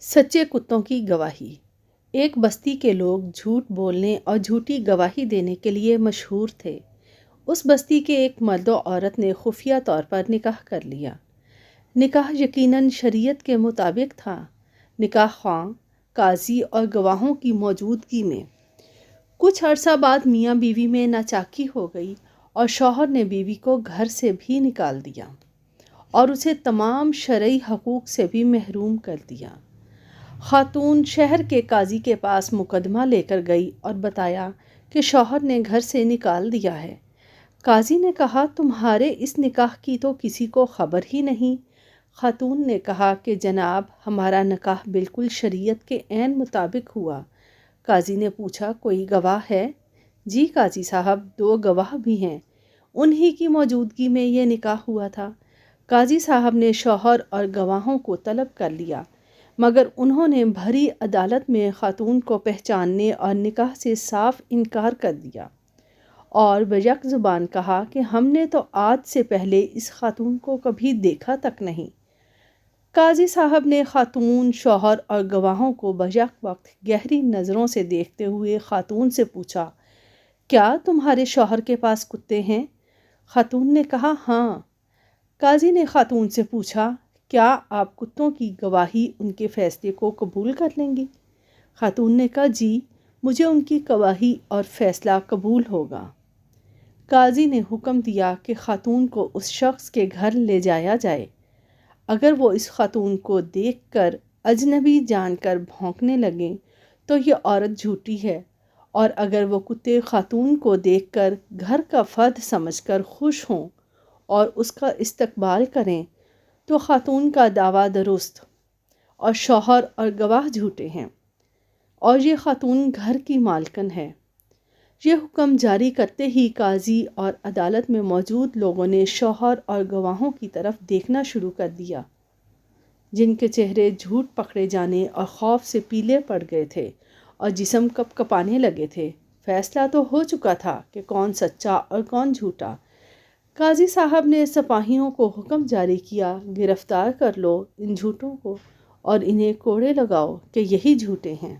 سچے کتوں کی گواہی۔ ایک بستی کے لوگ جھوٹ بولنے اور جھوٹی گواہی دینے کے لیے مشہور تھے۔ اس بستی کے ایک مرد و عورت نے خفیہ طور پر نکاح کر لیا۔ نکاح یقیناً شریعت کے مطابق تھا۔ نکاح خواں، قاضی اور گواہوں کی موجودگی میں۔ کچھ عرصہ بعد میاں بیوی میں ناچاکی ہو گئی اور شوہر نے بیوی کو گھر سے بھی نکال دیا اور اسے تمام شرعی حقوق سے بھی محروم کر دیا۔ خاتون شہر کے قاضی کے پاس مقدمہ لے کر گئی اور بتایا کہ شوہر نے گھر سے نکال دیا ہے۔ قاضی نے کہا، تمہارے اس نکاح کی تو کسی کو خبر ہی نہیں۔ خاتون نے کہا کہ جناب، ہمارا نکاح بالکل شریعت کے عین مطابق ہوا۔ قاضی نے پوچھا، کوئی گواہ ہے؟ جی قاضی صاحب، 2 گواہ بھی ہیں، انہی کی موجودگی میں یہ نکاح ہوا تھا۔ قاضی صاحب نے شوہر اور گواہوں کو طلب کر لیا، مگر انہوں نے بھری عدالت میں خاتون کو پہچاننے اور نکاح سے صاف انکار کر دیا اور بیک زبان کہا کہ ہم نے تو آج سے پہلے اس خاتون کو کبھی دیکھا تک نہیں۔ قاضی صاحب نے خاتون، شوہر اور گواہوں کو بیک وقت گہری نظروں سے دیکھتے ہوئے خاتون سے پوچھا، کیا تمہارے شوہر کے پاس کتے ہیں؟ خاتون نے کہا، ہاں۔ قاضی نے خاتون سے پوچھا، کیا آپ کتوں کی گواہی ان کے فیصلے کو قبول کر لیں گی؟ خاتون نے کہا، جی، مجھے ان کی گواہی اور فیصلہ قبول ہوگا۔ قاضی نے حکم دیا کہ خاتون کو اس شخص کے گھر لے جایا جائے۔ اگر وہ اس خاتون کو دیکھ کر اجنبی جان کر بھونکنے لگیں تو یہ عورت جھوٹی ہے، اور اگر وہ کتے خاتون کو دیکھ کر گھر کا فرد سمجھ کر خوش ہوں اور اس کا استقبال کریں تو خاتون کا دعویٰ درست اور شوہر اور گواہ جھوٹے ہیں، اور یہ خاتون گھر کی مالکن ہے۔ یہ حکم جاری کرتے ہی قاضی اور عدالت میں موجود لوگوں نے شوہر اور گواہوں کی طرف دیکھنا شروع کر دیا، جن کے چہرے جھوٹ پکڑے جانے اور خوف سے پیلے پڑ گئے تھے اور جسم کپ کپانے لگے تھے۔ فیصلہ تو ہو چکا تھا کہ کون سچا اور کون جھوٹا۔ قاضی صاحب نے سپاہیوں کو حکم جاری کیا، گرفتار کر لو ان جھوٹوں کو اور انہیں کوڑے لگاؤ کہ یہی جھوٹے ہیں۔